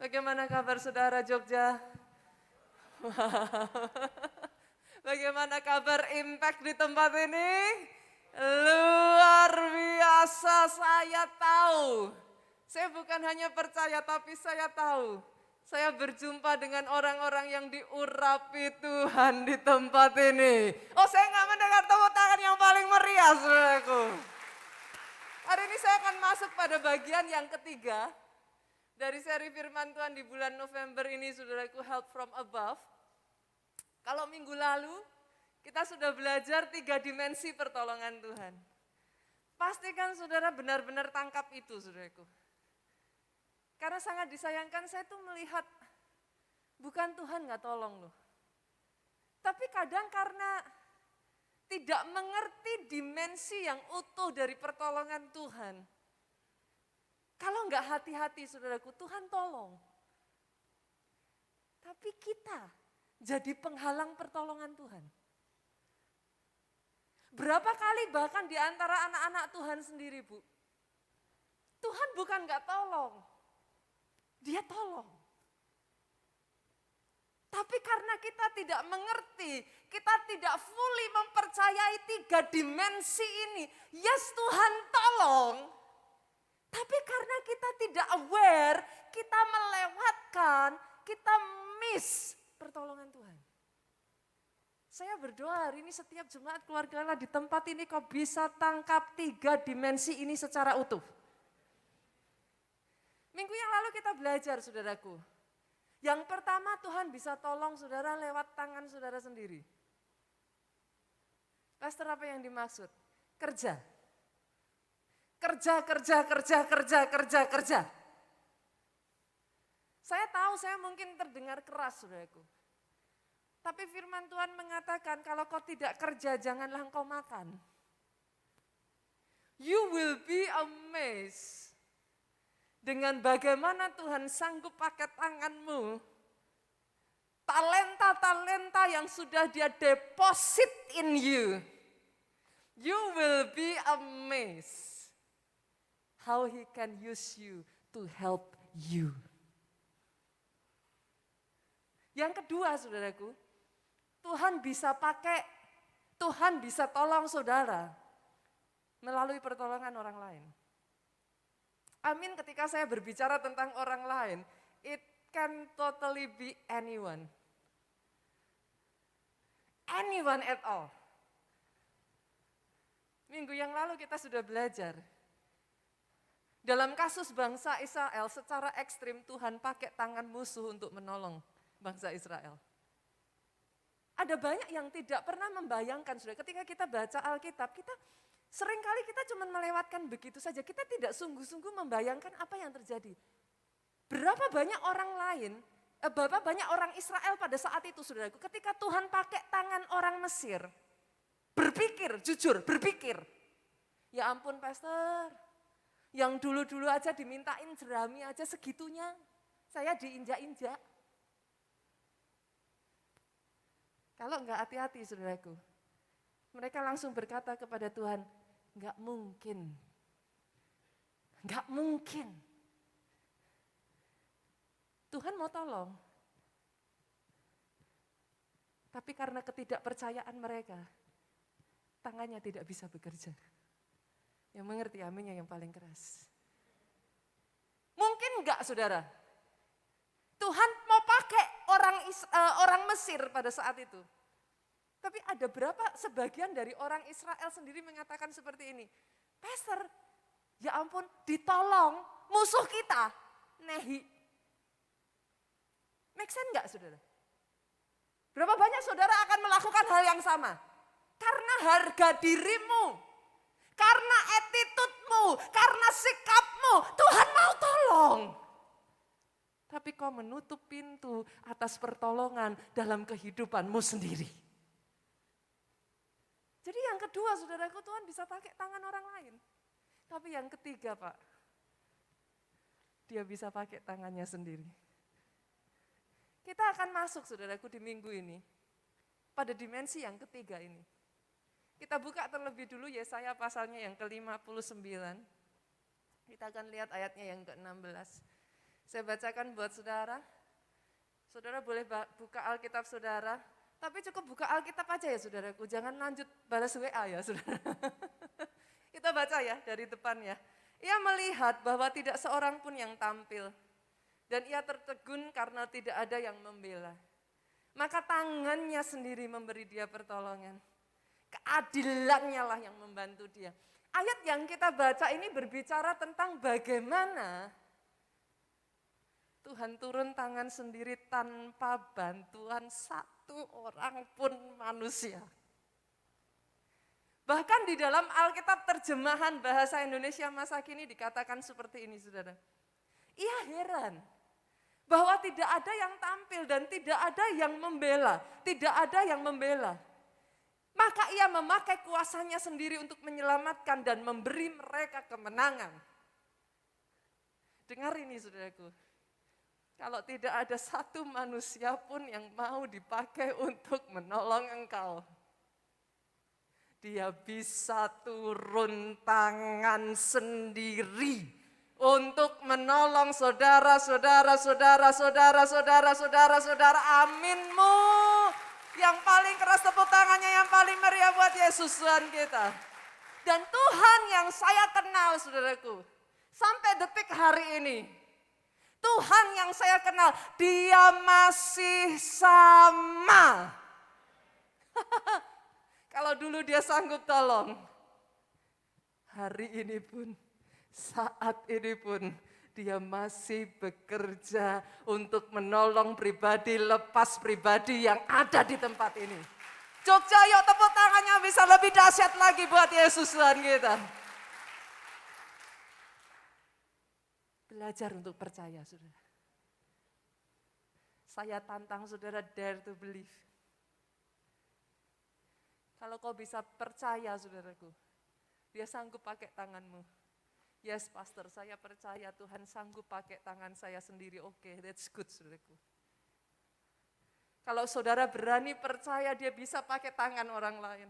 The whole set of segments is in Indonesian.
Bagaimana kabar saudara Jogja? Bagaimana kabar impact di tempat ini? Luar biasa, saya tahu. Saya bukan hanya percaya tapi saya tahu. Saya berjumpa dengan orang-orang yang diurapi Tuhan di tempat ini. Oh, saya nggak mendengar tepuk tangan yang paling meriah, saudaraku. Hari ini saya akan masuk pada bagian yang ketiga dari seri firman Tuhan di bulan November ini, saudaraku, Help from Above. Kalau minggu lalu kita sudah belajar 3 dimensi pertolongan Tuhan. Pastikan saudara benar-benar tangkap itu, saudaraku. Karena sangat disayangkan saya tuh melihat bukan Tuhan gak tolong loh. Tapi kadang karena tidak mengerti dimensi yang utuh dari pertolongan Tuhan. Kalau gak hati-hati saudaraku, Tuhan tolong. Tapi kita jadi penghalang pertolongan Tuhan. Berapa kali bahkan di antara anak-anak Tuhan sendiri, Bu. Tuhan bukan gak tolong. Dia tolong. Tapi karena kita tidak mengerti, kita tidak fully mempercayai 3 dimensi ini. Yes, Tuhan tolong. Tapi karena kita tidak aware, kita melewatkan, kita miss pertolongan Tuhan. Saya berdoa hari ini setiap jemaat keluarga Allah di tempat ini kau bisa tangkap 3 dimensi ini secara utuh. Minggu yang lalu kita belajar, saudaraku. Yang pertama, Tuhan bisa tolong saudara lewat tangan saudara sendiri. Pastor, apa yang dimaksud? Kerja. Kerja. Saya tahu saya mungkin terdengar keras, saudaraku. Tapi firman Tuhan mengatakan kalau kau tidak kerja janganlah engkau makan. You will be amazed dengan bagaimana Tuhan sanggup pakai tanganmu. Talenta-talenta yang sudah dia deposit in you. You will be amazed how he can use you to help you. Yang kedua, saudaraku, Tuhan bisa tolong saudara melalui pertolongan orang lain. Amin, ketika saya berbicara tentang orang lain, it can totally be anyone. Anyone at all. Minggu yang lalu kita sudah belajar. Dalam kasus bangsa Israel secara ekstrim Tuhan pakai tangan musuh untuk menolong bangsa Israel. Ada banyak yang tidak pernah membayangkan, sudah ketika kita baca Alkitab, seringkali kita cuma melewatkan begitu saja, kita tidak sungguh-sungguh membayangkan apa yang terjadi. Berapa banyak orang Israel pada saat itu, saudaraku, ketika Tuhan pakai tangan orang Mesir, berpikir, ya ampun pastor, yang dulu-dulu aja dimintain jerami aja segitunya, saya diinjak-injak. Kalau enggak hati-hati, saudaraku, mereka langsung berkata kepada Tuhan, enggak mungkin. Tuhan mau tolong. Tapi karena ketidakpercayaan mereka, tangannya tidak bisa bekerja. Yang mengerti aminnya yang paling keras. Mungkin enggak, saudara? Tuhan mau pakai orang Mesir pada saat itu. Tapi ada sebagian dari orang Israel sendiri mengatakan seperti ini. Pastor, ya ampun, ditolong musuh kita, nehi. Make sense enggak, saudara? Berapa banyak saudara akan melakukan hal yang sama? Karena harga dirimu, karena attitude-mu, karena sikapmu, Tuhan mau tolong. Tapi kau menutup pintu atas pertolongan dalam kehidupanmu sendiri. Jadi yang kedua, saudaraku, Tuhan bisa pakai tangan orang lain. Tapi yang ketiga, Pak, dia bisa pakai tangannya sendiri. Kita akan masuk, saudaraku, di minggu ini pada dimensi yang ketiga ini. Kita buka terlebih dulu Yesaya pasalnya yang ke-59. Kita akan lihat ayatnya yang ke-16. Saya bacakan buat saudara. Saudara boleh buka Alkitab saudara, tapi cukup buka Alkitab aja ya saudaraku, jangan lanjut balas WA ya saudara. Kita baca ya dari depan ya. Ia melihat bahwa tidak seorang pun yang tampil, dan ia tertegun karena tidak ada yang membela. Maka tangannya sendiri memberi dia pertolongan. Keadilannya lah yang membantu dia. Ayat yang kita baca ini berbicara tentang bagaimana Tuhan turun tangan sendiri tanpa bantuan satu orang pun manusia. Bahkan di dalam Alkitab terjemahan bahasa Indonesia masa kini dikatakan seperti ini saudara. Ia heran bahwa tidak ada yang tampil dan tidak ada yang membela. Tidak ada yang membela. Maka ia memakai kuasanya sendiri untuk menyelamatkan dan memberi mereka kemenangan. Dengar ini saudaraku. Kalau tidak ada satu manusia pun yang mau dipakai untuk menolong engkau, dia bisa turun tangan sendiri untuk menolong saudara-saudara. Aminmu. Yang paling keras tepuk tangannya, yang paling meriah buat Yesus Tuhan kita. Dan Tuhan yang saya kenal saudaraku, sampai detik hari ini, Tuhan yang saya kenal, dia masih sama. Kalau dulu dia sanggup tolong, hari ini pun, saat ini pun, dia masih bekerja untuk menolong pribadi lepas pribadi yang ada di tempat ini. Jogja, yuk tepuk tangannya bisa lebih dahsyat lagi buat Yesus Tuhan kita. Belajar untuk percaya, saudara. Saya tantang saudara, dare to believe. Kalau kau bisa percaya, saudaraku, dia sanggup pakai tanganmu. Yes, pastor, saya percaya Tuhan sanggup pakai tangan saya sendiri. Oke, that's good, saudaraku. Kalau saudara berani percaya dia bisa pakai tangan orang lain.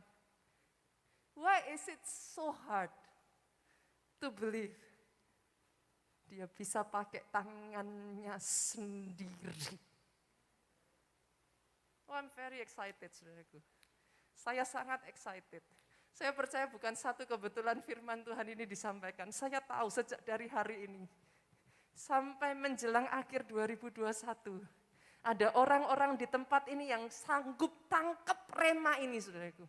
Why is it so hard to believe? Dia bisa pakai tangannya sendiri. Oh, I'm very excited, saudaraku. Saya sangat excited. Saya percaya bukan satu kebetulan firman Tuhan ini disampaikan. Saya tahu sejak dari hari ini sampai menjelang akhir 2021, ada orang-orang di tempat ini yang sanggup tangkap rema ini, saudaraku.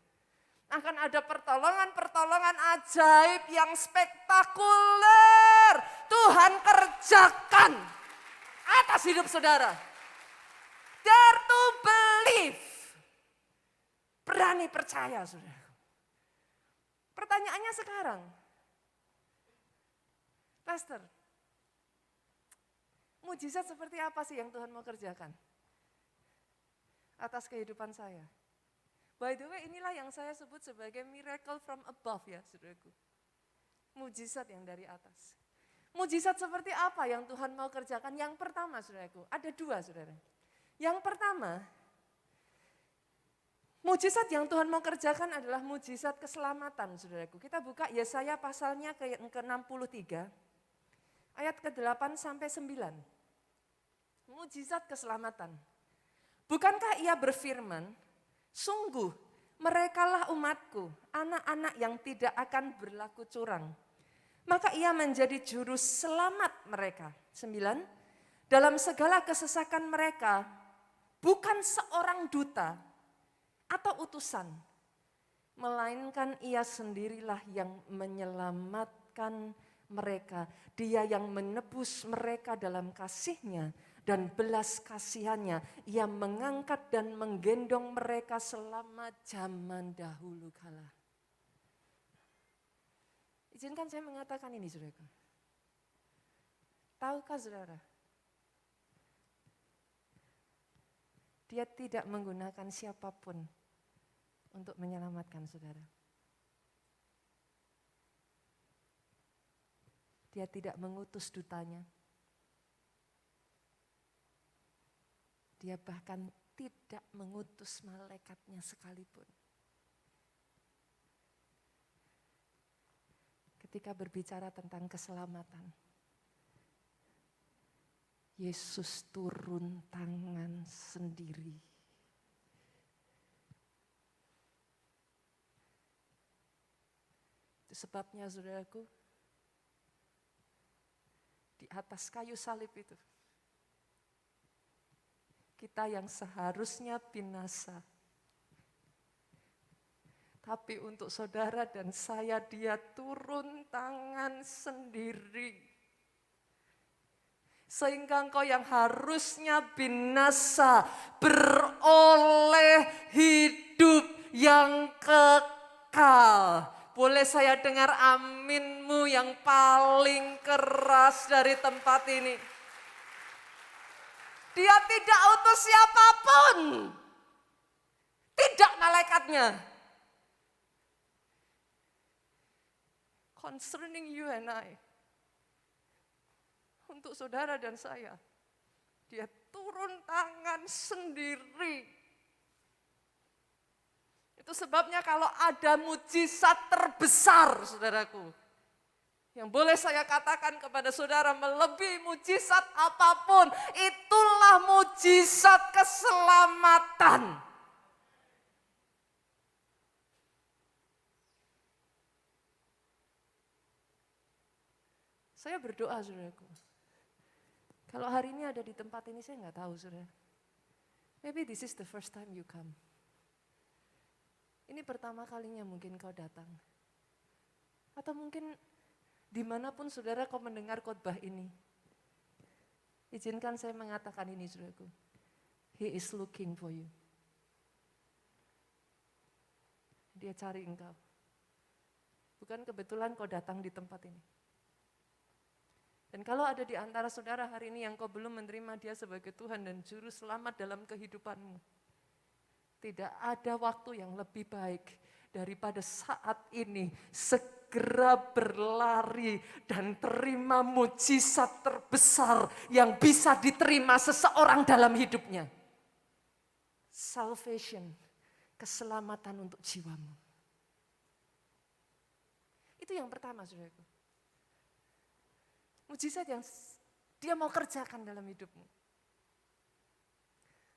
Akan ada pertolongan-pertolongan ajaib yang spektakuler. Tuhan kerjakan atas hidup saudara. Dare to believe. Berani percaya, saudara. Pertanyaannya sekarang, Pastor, mujizat seperti apa sih yang Tuhan mau kerjakan atas kehidupan saya? By the way, inilah yang saya sebut sebagai miracle from above ya, saudaraku. Mujizat yang dari atas. Mujizat seperti apa yang Tuhan mau kerjakan? Yang pertama, saudaraku, ada dua, saudara. Yang pertama, mujizat yang Tuhan mau kerjakan adalah mujizat keselamatan, saudaraku. Kita buka Yesaya pasalnya ke-63, ayat ke-8 sampai 9. Mujizat keselamatan. Bukankah ia berfirman, sungguh merekalah umatku, anak-anak yang tidak akan berlaku curang. Maka ia menjadi juru selamat mereka. 9. Dalam segala kesesakan mereka, bukan seorang duta atau utusan, melainkan ia sendirilah yang menyelamatkan mereka. Dia yang menebus mereka dalam kasih-Nya dan belas kasihannya. Ia mengangkat dan menggendong mereka selama zaman dahulu kala. Izinkan saya mengatakan ini, saudara. Tahukah saudara? Dia tidak menggunakan siapapun untuk menyelamatkan saudara. Dia tidak mengutus dutanya. Dia bahkan tidak mengutus malaikatnya sekalipun. Ketika berbicara tentang keselamatan, Yesus turun tangan sendiri. Itu sebabnya saudaraku, di atas kayu salib itu, kita yang seharusnya binasa, tapi untuk saudara dan saya dia turun tangan sendiri. Sehingga engkau yang harusnya binasa beroleh hidup yang kekal. Boleh saya dengar aminmu yang paling keras dari tempat ini? Dia tidak utus siapapun. Tidak malaikatnya. Concerning you and I. Untuk saudara dan saya. Dia turun tangan sendiri. Itu sebabnya kalau ada mujizat terbesar, saudaraku. Yang boleh saya katakan kepada saudara melebihi mujizat apapun, itulah mujizat keselamatan. Saya berdoa saudaraku. Kalau hari ini ada di tempat ini saya nggak tahu saudara. Maybe this is the first time you come. Ini pertama kalinya mungkin kau datang. Atau mungkin dimanapun saudara kau mendengar khotbah ini. Izinkan saya mengatakan ini saudaraku. He is looking for you. Dia cari engkau. Bukan kebetulan kau datang di tempat ini. Dan kalau ada di antara saudara hari ini yang kau belum menerima dia sebagai Tuhan dan Juru Selamat dalam kehidupanmu. Tidak ada waktu yang lebih baik daripada saat ini segera berlari dan terima mujizat terbesar yang bisa diterima seseorang dalam hidupnya. Salvation, keselamatan untuk jiwamu. Itu yang pertama saudaraku. Mujizat yang dia mau kerjakan dalam hidupmu.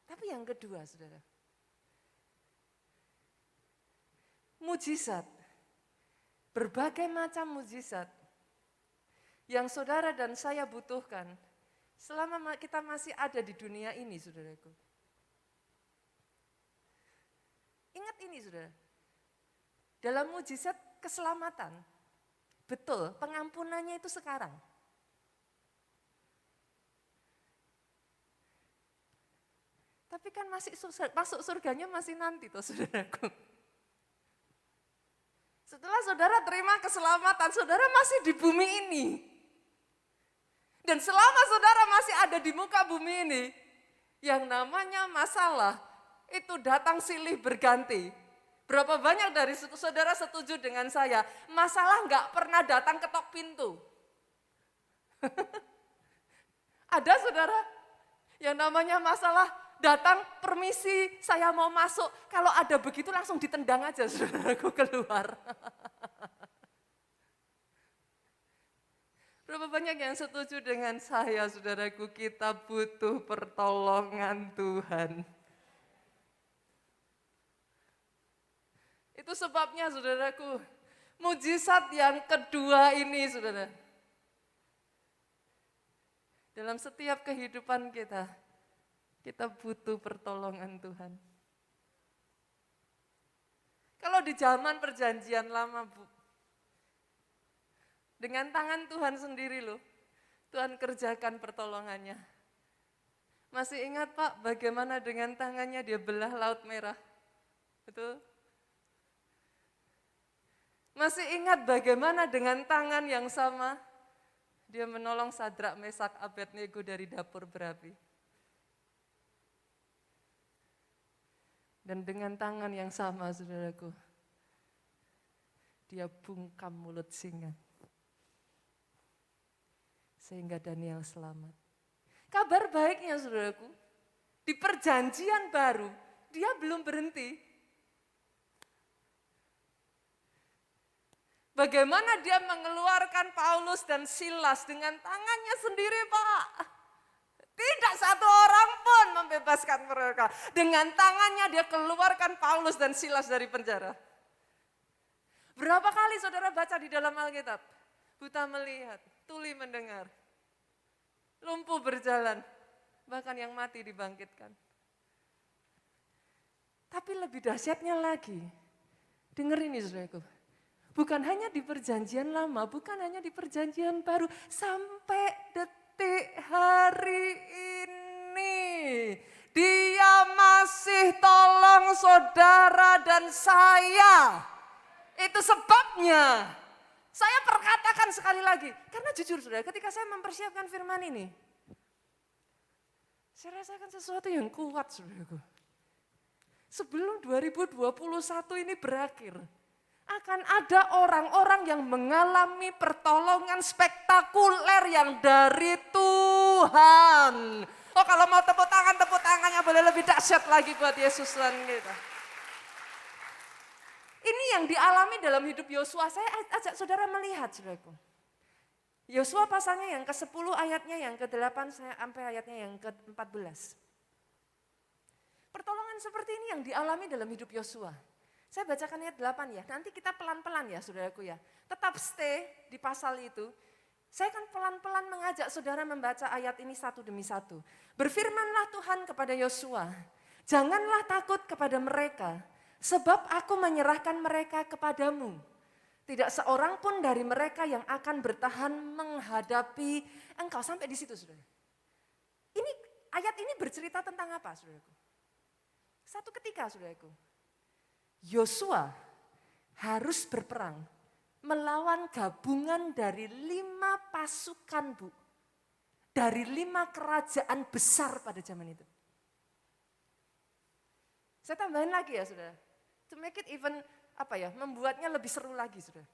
Tapi yang kedua saudara. Mujizat. Berbagai macam mujizat. Yang saudara dan saya butuhkan. Selama kita masih ada di dunia ini saudaraku. Ingat ini saudara. Dalam mujizat keselamatan. Betul, pengampunannya itu sekarang. Tapi kan masuk surganya masih nanti toh saudaraku. Setelah saudara terima keselamatan, saudara masih di bumi ini. Dan selama saudara masih ada di muka bumi ini, yang namanya masalah itu datang silih berganti. Berapa banyak dari saudara setuju dengan saya, masalah nggak pernah datang ketok pintu. Ada saudara yang namanya masalah datang, permisi saya mau masuk. Kalau ada begitu langsung ditendang aja saudaraku keluar. Berapa banyak yang setuju dengan saya saudaraku, kita butuh pertolongan Tuhan. Itu sebabnya saudaraku, mujizat yang kedua ini saudara. Dalam setiap kehidupan kita butuh pertolongan Tuhan. Kalau di zaman perjanjian lama dengan tangan Tuhan sendiri loh, Tuhan kerjakan pertolongannya. Masih ingat Pak bagaimana dengan tangannya dia belah Laut Merah? Betul? Masih ingat bagaimana dengan tangan yang sama dia menolong Sadrak, Mesak, Abednego dari dapur berapi? Dan dengan tangan yang sama saudaraku, dia bungkam mulut singa. Sehingga Daniel selamat. Kabar baiknya saudaraku, di perjanjian baru, dia belum berhenti. Bagaimana dia mengeluarkan Paulus dan Silas dengan tangannya sendiri Pak. Tidak satu orang pun membebaskan mereka. Dengan tangannya dia keluarkan Paulus dan Silas dari penjara. Berapa kali saudara baca di dalam Alkitab? Buta melihat, tuli mendengar, lumpuh berjalan, bahkan yang mati dibangkitkan. Tapi lebih dahsyatnya lagi, dengar ini saudaraku. Bukan hanya di perjanjian lama, bukan hanya di perjanjian baru, sampai detik hari ini. Dia masih tolong saudara dan saya. Itu sebabnya. Saya perkatakan sekali lagi. Karena jujur saudara, ketika saya mempersiapkan firman ini. Saya rasakan sesuatu yang kuat saudaraku. Sebelum 2021 ini berakhir. Akan ada orang-orang yang mengalami pertolongan spektakuler yang dari Tuhan. Oh kalau mau tepuk tangannya boleh lebih dahsyat lagi buat Yesus Tuhan kita. Ini yang dialami dalam hidup Yosua. Saya ajak saudara melihat saudaraku. Yosua pasalnya yang ke-10 ayatnya yang ke-8 sampai ayatnya yang ke-14. Pertolongan seperti ini yang dialami dalam hidup Yosua. Saya bacakan ayat 8 ya, nanti kita pelan-pelan ya saudaraku ya. Tetap stay di pasal itu. Saya akan pelan-pelan mengajak saudara membaca ayat ini satu demi satu. Berfirmanlah Tuhan kepada Yosua, janganlah takut kepada mereka, sebab aku menyerahkan mereka kepadamu. Tidak seorang pun dari mereka yang akan bertahan menghadapi engkau. Sampai di situ saudara. Ini ayat ini bercerita tentang apa saudaraku? Satu ketika saudaraku. Yosua harus berperang melawan gabungan dari 5 pasukan dari 5 kerajaan besar pada zaman itu. Saya tambahin lagi ya saudara, to make it even membuatnya lebih seru lagi saudara.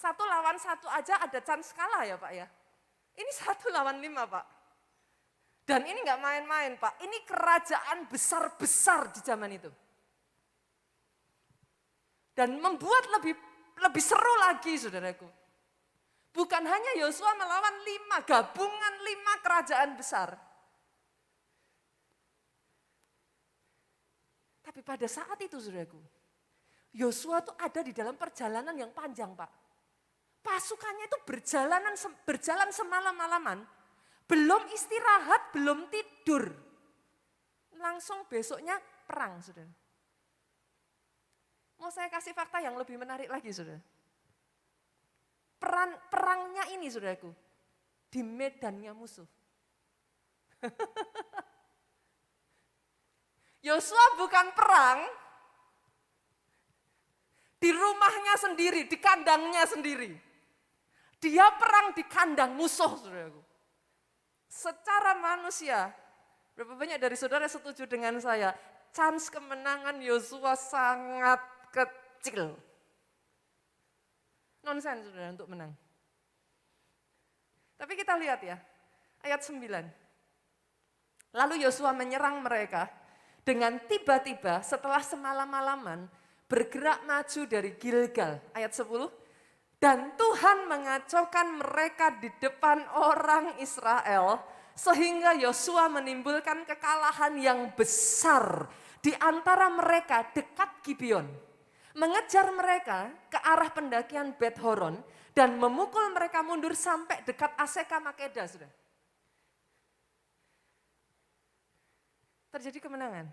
1 lawan 1 aja ada chance kalah ya Pak ya. Ini 1 lawan 5 Pak. Dan ini gak main-main Pak, ini kerajaan besar-besar di zaman itu. Dan membuat lebih seru lagi saudaraku. Bukan hanya Yosua melawan 5 gabungan 5 kerajaan besar. Tapi pada saat itu saudaraku, Yosua tuh ada di dalam perjalanan yang panjang Pak. Pasukannya itu berjalan semalam-malaman, belum istirahat, belum tidur. Langsung besoknya perang saudara. Mau saya kasih fakta yang lebih menarik lagi saudara. Perangnya ini saudaraku, di medannya musuh. Yosua bukan perang di rumahnya sendiri, di kandangnya sendiri. Dia perang di kandang musuh saudaraku. Secara manusia, berapa banyak dari saudara setuju dengan saya, chance kemenangan Yosua sangat kecil. Nonsense saudara untuk menang. Tapi kita lihat ya, ayat 9. Lalu Yosua menyerang mereka dengan tiba-tiba setelah semalam-malaman bergerak maju dari Gilgal. Ayat 10. Dan Tuhan mengacaukan mereka di depan orang Israel sehingga Yosua menimbulkan kekalahan yang besar di antara mereka dekat Gibeon. Mengejar mereka ke arah pendakian Bet Horon dan memukul mereka mundur sampai dekat Aseka Makeda. Sudah. Terjadi kemenangan,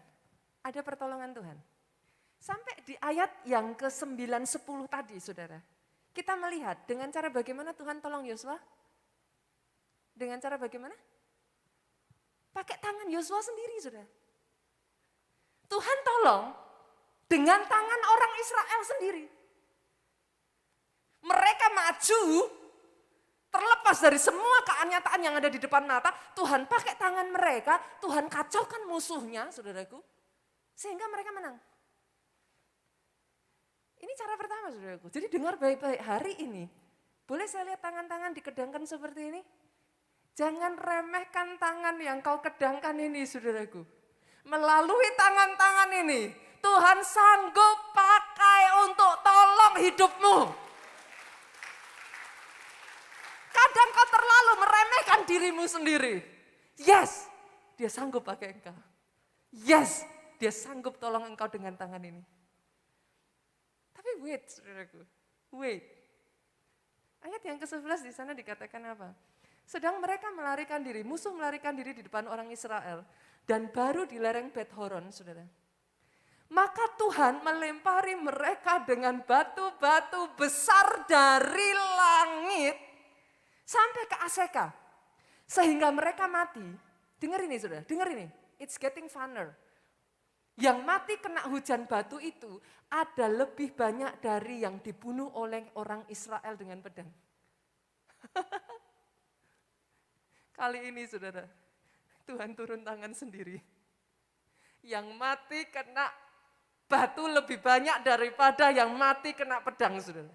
ada pertolongan Tuhan. Sampai di ayat yang ke-9, 10 tadi saudara. Kita melihat dengan cara bagaimana Tuhan tolong Yosua. Dengan cara bagaimana? Pakai tangan Yosua sendiri saudara. Tuhan tolong dengan tangan orang Israel sendiri. Mereka maju, terlepas dari semua kenyataan yang ada di depan mata, Tuhan pakai tangan mereka, Tuhan kacaukan musuhnya, saudaraku, sehingga mereka menang. Ini cara pertama, saudaraku. Jadi dengar baik-baik, hari ini, boleh saya lihat tangan-tangan dikedangkan seperti ini? Jangan remehkan tangan yang kau kedangkan ini, saudaraku. Melalui tangan-tangan ini, Tuhan sanggup pakai untuk tolong hidupmu. Kadang kau terlalu meremehkan dirimu sendiri. Yes, dia sanggup pakai engkau. Yes, dia sanggup tolong engkau dengan tangan ini. Tapi wait, saudaraku, wait. Ayat yang ke-11 di sana dikatakan apa? Sedang mereka melarikan diri, musuh melarikan diri di depan orang Israel. Dan baru di lereng Bet Horon, saudara. Maka Tuhan melempari mereka dengan batu-batu besar dari langit sampai ke Aseka. Sehingga mereka mati. Dengar ini saudara, dengar ini. It's getting funner. Yang mati kena hujan batu itu ada lebih banyak dari yang dibunuh oleh orang Israel dengan pedang. Kali ini saudara, Tuhan turun tangan sendiri. Yang mati kena batu lebih banyak daripada yang mati kena pedang, saudara.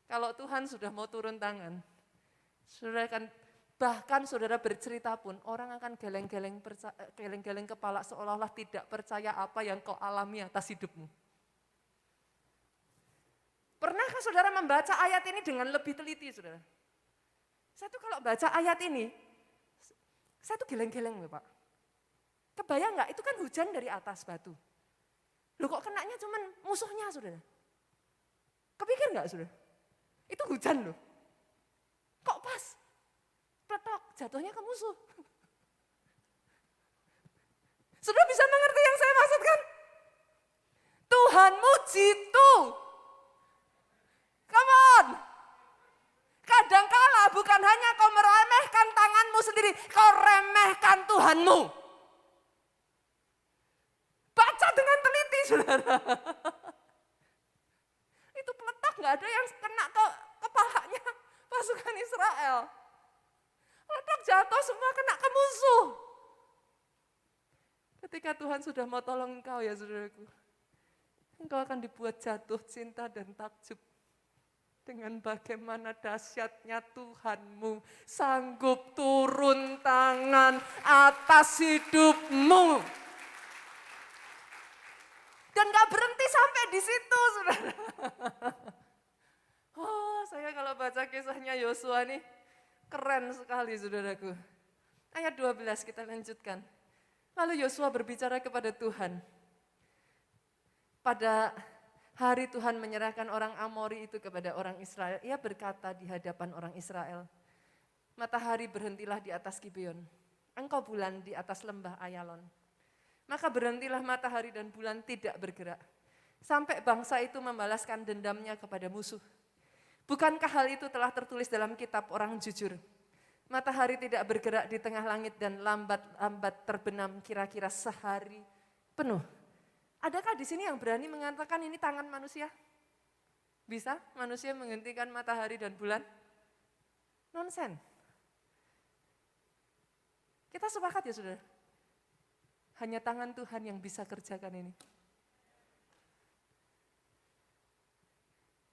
Kalau Tuhan sudah mau turun tangan, saudara akan, bahkan saudara bercerita pun, orang akan geleng-geleng kepala seolah-olah tidak percaya apa yang kau alami atas hidupmu. Pernahkah saudara membaca ayat ini dengan lebih teliti, saudara? Saya tuh kalau baca ayat ini, saya tuh geleng-geleng loh Pak. Kebayang nggak? Itu kan hujan dari atas batu. Loh kok kenanya cuman musuhnya, saudara? Kepikir nggak, saudara? Itu hujan loh. Kok pas? Pletok, jatuhnya ke musuh. Saudara bisa mengerti yang saya maksudkan? Tuhanmu jitu. Come on. Kadangkala bukan hanya kau meremehkan tanganmu sendiri, kau remehkan Tuhanmu. Baca dengan teliti, saudara. Itu peletak nggak ada yang kena ke kepalanya pasukan Israel. Peletak jatuh semua kena ke musuh. Ketika Tuhan sudah mau tolong engkau ya saudaraku, engkau akan dibuat jatuh cinta dan takjub dengan bagaimana dahsyatnya Tuhanmu sanggup turun tangan atas hidupmu. Dan gak berhenti sampai di situ, saudara. Oh, saya kalau baca kisahnya Yosua nih, keren sekali, saudaraku. Ayat 12 kita lanjutkan. Lalu Yosua berbicara kepada Tuhan. Pada hari Tuhan menyerahkan orang Amori itu kepada orang Israel. Ia berkata di hadapan orang Israel, matahari berhentilah di atas Gibeon, engkau bulan di atas lembah Ayalon. Maka berhentilah matahari dan bulan tidak bergerak, sampai bangsa itu membalaskan dendamnya kepada musuh. Bukankah hal itu telah tertulis dalam kitab orang jujur? Matahari tidak bergerak di tengah langit dan lambat-lambat terbenam kira-kira sehari penuh. Adakah di sini yang berani mengatakan ini tangan manusia? Bisa manusia menghentikan matahari dan bulan? Nonsen. Kita sepakat ya saudara? Hanya tangan Tuhan yang bisa kerjakan ini.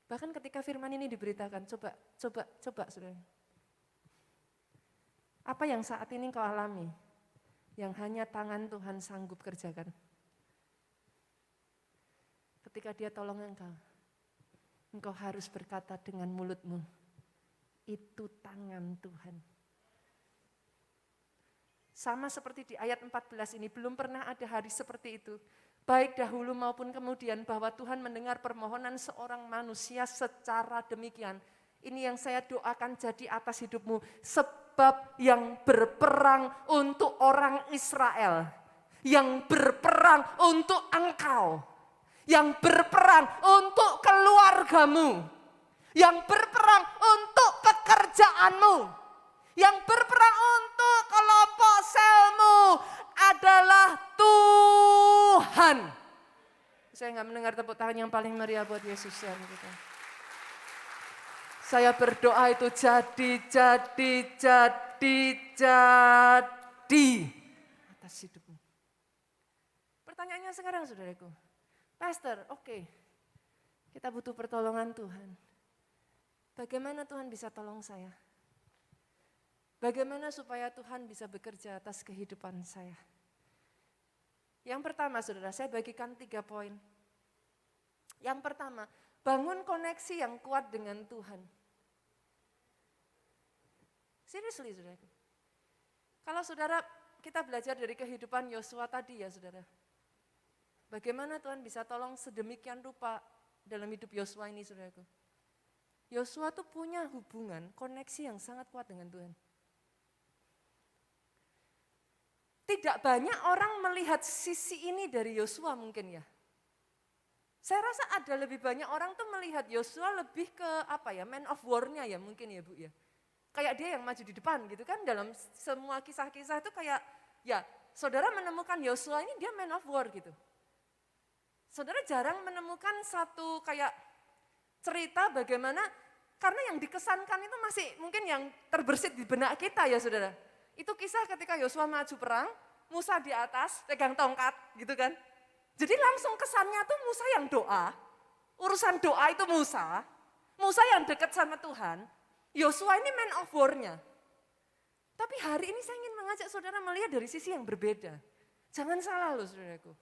Bahkan ketika firman ini diberitakan, coba saudara. Apa yang saat ini kau alami? Yang hanya tangan Tuhan sanggup kerjakan. Ketika dia tolong engkau harus berkata dengan mulutmu, itu tangan Tuhan. Sama seperti di ayat 14 ini, belum pernah ada hari seperti itu. Baik dahulu maupun kemudian bahwa Tuhan mendengar permohonan seorang manusia secara demikian. Ini yang saya doakan jadi atas hidupmu. Sebab yang berperang untuk orang Israel. Yang berperang untuk engkau. Yang berperang untuk keluargamu. Yang berperang untuk pekerjaanmu. Yang berperang untuk kelompok selmu adalah Tuhan. Saya nggak mendengar tepuk tangan yang paling meriah buat Yesus ya. Saya berdoa itu jadi atas hidupmu. Pertanyaannya sekarang saudaraku, Pastor, oke, kita butuh pertolongan Tuhan. Bagaimana Tuhan bisa tolong saya? Bagaimana supaya Tuhan bisa bekerja atas kehidupan saya? Yang pertama saudara, saya bagikan 3 poin. Yang pertama, bangun koneksi yang kuat dengan Tuhan. Seriously saudara. Kalau saudara, kita belajar dari kehidupan Yosua tadi ya saudara. Bagaimana Tuhan bisa tolong sedemikian rupa dalam hidup Yosua ini saudaraku. Yosua tuh punya hubungan, koneksi yang sangat kuat dengan Tuhan. Tidak banyak orang melihat sisi ini dari Yosua mungkin ya. Saya rasa ada lebih banyak orang tuh melihat Yosua lebih ke man of war-nya ya mungkin ya Bu ya. Kayak dia yang maju di depan gitu kan, dalam semua kisah-kisah itu kayak ya saudara menemukan Yosua ini dia man of war gitu. Saudara jarang menemukan satu kayak cerita bagaimana, karena yang dikesankan itu masih mungkin yang terbersit di benak kita ya saudara. Itu kisah ketika Yosua maju perang, Musa di atas pegang tongkat gitu kan. Jadi langsung kesannya tuh Musa yang doa, urusan doa itu Musa yang dekat sama Tuhan, Yosua ini man of war-nya. Tapi hari ini saya ingin mengajak saudara melihat dari sisi yang berbeda. Jangan salah loh saudaraku.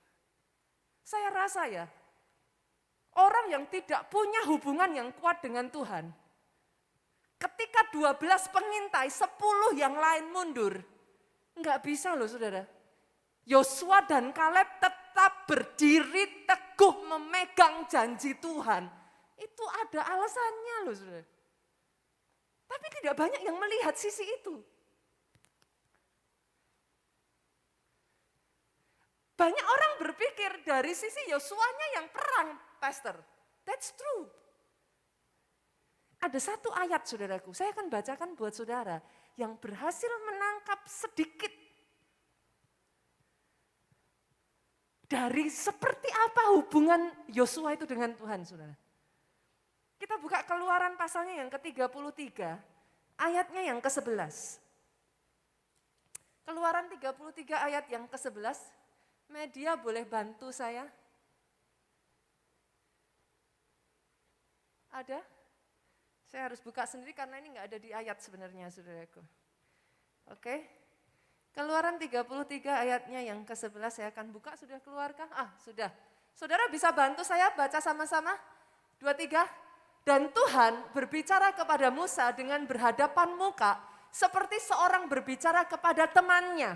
Saya rasa ya, orang yang tidak punya hubungan yang kuat dengan Tuhan, ketika 12 pengintai, 10 yang lain mundur, enggak bisa loh saudara. Yosua dan Kaleb tetap berdiri teguh memegang janji Tuhan. Itu ada alasannya loh saudara. Tapi tidak banyak yang melihat sisi itu. Banyak orang berpikir dari sisi Yosuanya yang perang, Pastor. That's true. Ada satu ayat saudaraku, saya akan bacakan buat saudara yang berhasil menangkap sedikit dari seperti apa hubungan Yosua itu dengan Tuhan, saudara. Kita buka Keluaran pasalnya yang ke-33, ayatnya yang ke-11. Keluaran 33 ayat yang ke-11, media boleh bantu saya? Ada? Saya harus buka sendiri karena ini enggak ada di ayat sebenarnya, saudaraku. Oke. Keluaran 33 ayatnya yang ke-11 saya akan buka, sudah keluarkah? Sudah. Saudara bisa bantu saya baca sama-sama? 23. Dan Tuhan berbicara kepada Musa dengan berhadapan muka seperti seorang berbicara kepada temannya.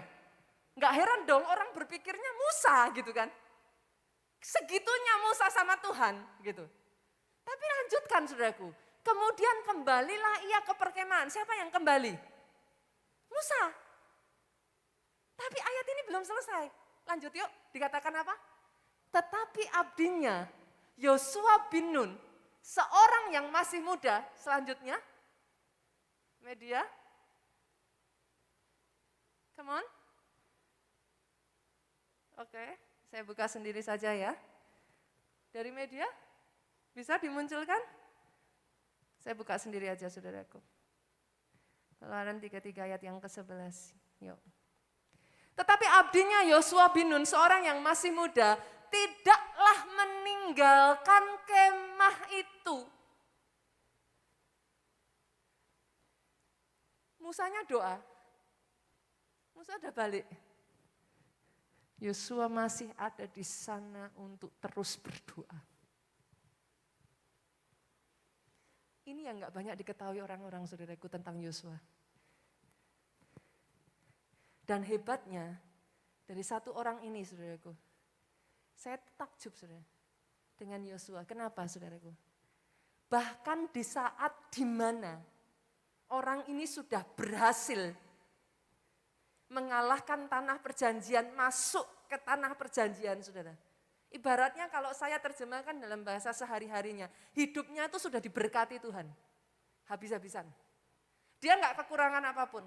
Enggak heran dong orang berpikirnya Musa gitu kan. Segitunya Musa sama Tuhan gitu. Tapi lanjutkan saudaraku. Kemudian kembalilah ia ke perkemahan. Siapa yang kembali? Musa. Tapi ayat ini belum selesai. Lanjut yuk, dikatakan apa? Tetapi abdinya Yosua bin Nun, seorang yang masih muda, selanjutnya, media, come on. Oke, saya buka sendiri saja ya. Dari media, bisa dimunculkan? Saya buka sendiri aja saudaraku. Keluaran 33 ayat yang ke-11, yuk. Tetapi abdinya Yosua bin Nun, seorang yang masih muda, tidaklah meninggalkan kemah itu. Musanya doa. Musa udah balik. Yosua masih ada di sana untuk terus berdoa. Ini yang gak banyak diketahui orang-orang saudaraku tentang Yosua. Dan hebatnya dari satu orang ini saudaraku, saya takjub saudara dengan Yosua. Kenapa saudaraku? Bahkan di saat di mana orang ini sudah berhasil mengalahkan tanah perjanjian, masuk ke tanah perjanjian saudara. Ibaratnya kalau saya terjemahkan dalam bahasa sehari-harinya, hidupnya itu sudah diberkati Tuhan, habis-habisan. Dia enggak kekurangan apapun.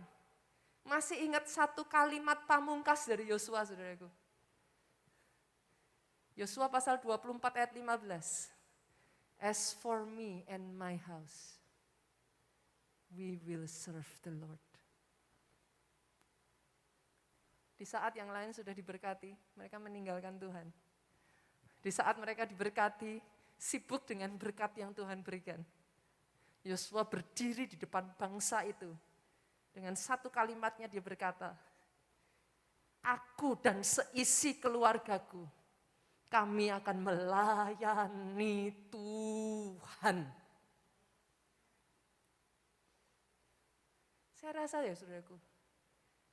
Masih ingat satu kalimat pamungkas dari Yosua, saudaraku. Yosua pasal 24 ayat 15. As for me and my house, we will serve the Lord. Di saat yang lain sudah diberkati, mereka meninggalkan Tuhan. Di saat mereka diberkati, sibuk dengan berkat yang Tuhan berikan. Yosua berdiri di depan bangsa itu. Dengan satu kalimatnya dia berkata, aku dan seisi keluargaku, kami akan melayani Tuhan. Saya rasa ya saudaraku,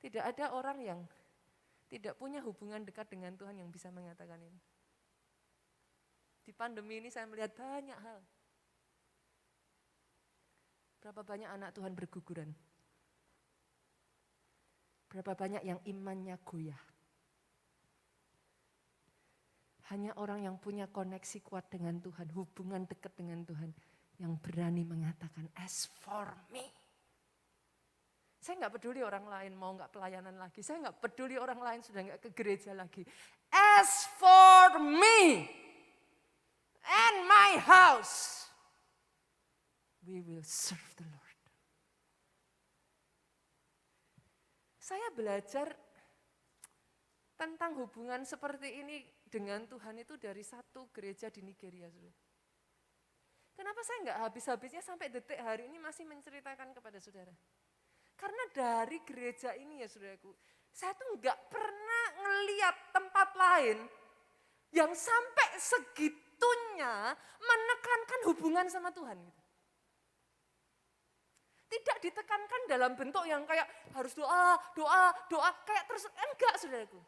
Tidak ada orang yang tidak punya hubungan dekat dengan Tuhan yang bisa mengatakan ini. Di pandemi ini saya melihat banyak hal. Berapa banyak anak Tuhan berguguran. Berapa banyak yang imannya goyah. Hanya orang yang punya koneksi kuat dengan Tuhan, hubungan dekat dengan Tuhan, yang berani mengatakan, as for me. Saya nggak peduli orang lain mau nggak pelayanan lagi, saya nggak peduli orang lain sudah nggak ke gereja lagi. As for me and my house, we will serve the Lord. Saya belajar tentang hubungan seperti ini dengan Tuhan itu dari satu gereja di Nigeria. Saudara. Kenapa saya nggak habis-habisnya sampai detik hari ini masih menceritakan kepada saudara? Karena dari gereja ini ya saudaraku, saya tuh nggak pernah ngeliat tempat lain yang sampai segitunya menekankan hubungan sama Tuhan. Tidak ditekankan dalam bentuk yang kayak harus doa, kayak terus, enggak saudaraku.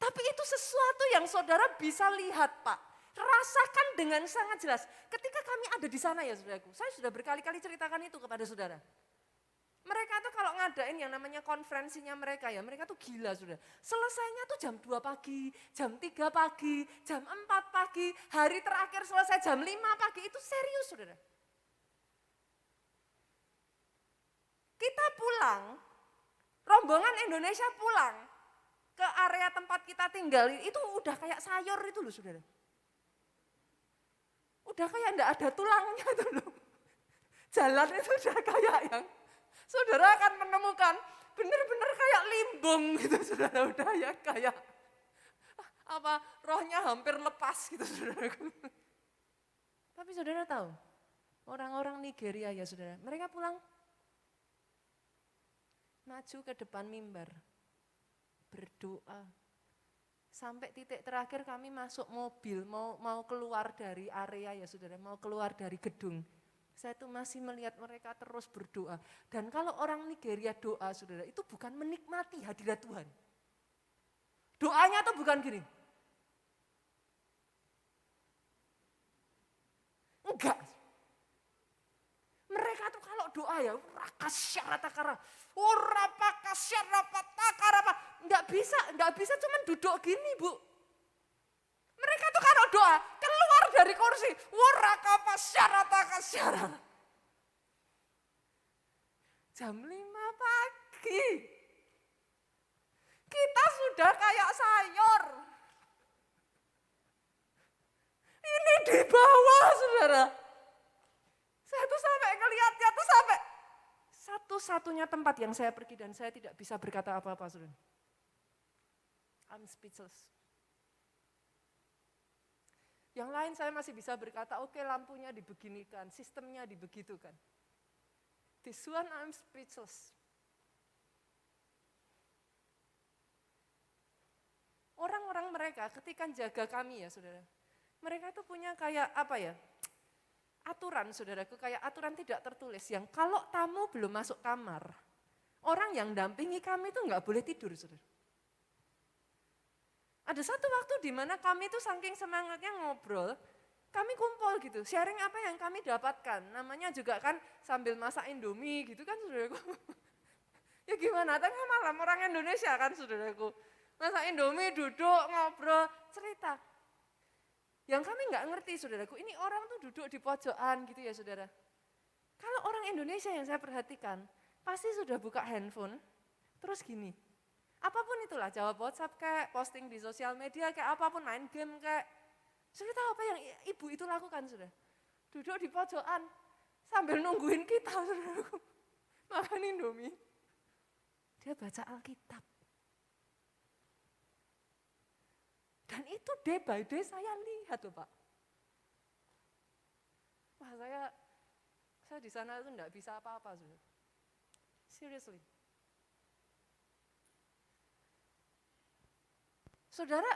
Tapi itu sesuatu yang saudara bisa lihat Pak, rasakan dengan sangat jelas. Ketika kami ada di sana ya saudaraku, saya sudah berkali-kali ceritakan itu kepada saudara. Mereka tuh kalau ngadain yang namanya konferensinya mereka ya, mereka tuh gila saudara. Selesainya tuh jam 2 pagi, jam 3 pagi, jam 4 pagi, hari terakhir selesai jam 5 pagi, itu serius saudara. Kita pulang, rombongan Indonesia pulang ke area tempat kita tinggal, itu udah kayak sayur itu loh saudara. Udah kayak enggak ada tulangnya tuh loh. Jalan itu udah kayak yang saudara akan menemukan bener-bener kayak limbung gitu saudara. Udah ya kayak apa rohnya hampir lepas gitu saudara. Tapi saudara tahu, orang-orang Nigeria ya saudara, mereka pulang maju ke depan mimbar, berdoa. Sampai titik terakhir kami masuk mobil, mau keluar dari area ya saudara, mau keluar dari gedung. Saya tuh masih melihat mereka terus berdoa. Dan kalau orang Nigeria doa saudara, itu bukan menikmati hadirat Tuhan. Doanya tuh bukan gini. Enggak. Mereka tuh kalau doa ya, rakasyarakara, urapakasyarakara, enggak bisa cuman duduk gini Bu. Mereka tuh kalau doa, keluar dari kursi, urakapasyarakara. Jam 5 pagi, kita sudah kayak sayur. Ini di bawah saudara. Saya tuh sampai ngeliatnya tuh sampai satu-satunya tempat yang saya pergi dan saya tidak bisa berkata apa-apa saudara. I'm speechless. Yang lain saya masih bisa berkata, oke, lampunya dibeginikan, sistemnya dibegitukan. This one I'm speechless. Orang-orang mereka ketika jaga kami ya saudara, mereka tuh punya kayak apa ya, aturan saudaraku, kayak aturan tidak tertulis yang kalau tamu belum masuk kamar, orang yang dampingi kami tuh nggak boleh tidur saudara. Ada satu waktu di mana kami tuh saking semangatnya ngobrol, kami kumpul gitu, sharing apa yang kami dapatkan. Namanya juga kan sambil masak Indomie gitu kan saudaraku. Ya gimana, tengah malam orang Indonesia kan saudaraku. Masak Indomie, duduk, ngobrol, cerita. Yang kami nggak ngerti saudaraku, ini orang tuh duduk di pojokan gitu ya saudara. Kalau orang Indonesia yang saya perhatikan, pasti sudah buka handphone, terus gini. Apapun itulah, jawab WhatsApp kayak, posting di sosial media kayak apapun, main game kayak. Sudah tahu apa yang ibu itu lakukan sudah? Duduk di pojokan sambil nungguin kita saudaraku. Makan Indomie. Dia baca Alkitab. Dan itu day by day saya lihat loh Pak. Wah saya di sana itu enggak bisa apa-apa sudah. Seriously. Saudara,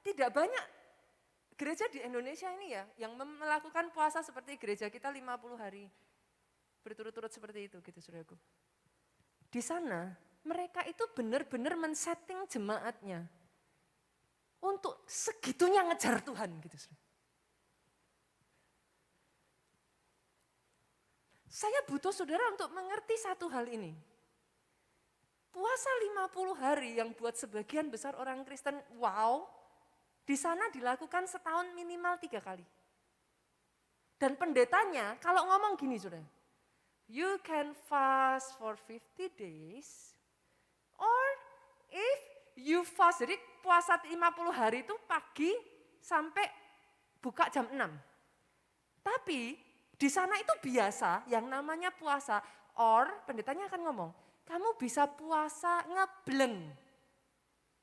tidak banyak gereja di Indonesia ini ya yang melakukan puasa seperti gereja kita 50 hari berturut-turut seperti itu gitu saudaraku. di sana mereka itu benar-benar men-setting jemaatnya untuk segitunya ngejar Tuhan gitu. Saya butuh saudara untuk mengerti satu hal ini. Puasa 50 hari yang buat sebagian besar orang Kristen, wow, di sana dilakukan setahun minimal 3 kali. Dan pendetanya kalau ngomong gini saudara, you can fast for 50 days, or if you fast, jadi puasa 50 hari itu pagi sampai buka jam 6. Tapi di sana itu biasa yang namanya puasa, or pendetanya akan ngomong, kamu bisa puasa ngebleng.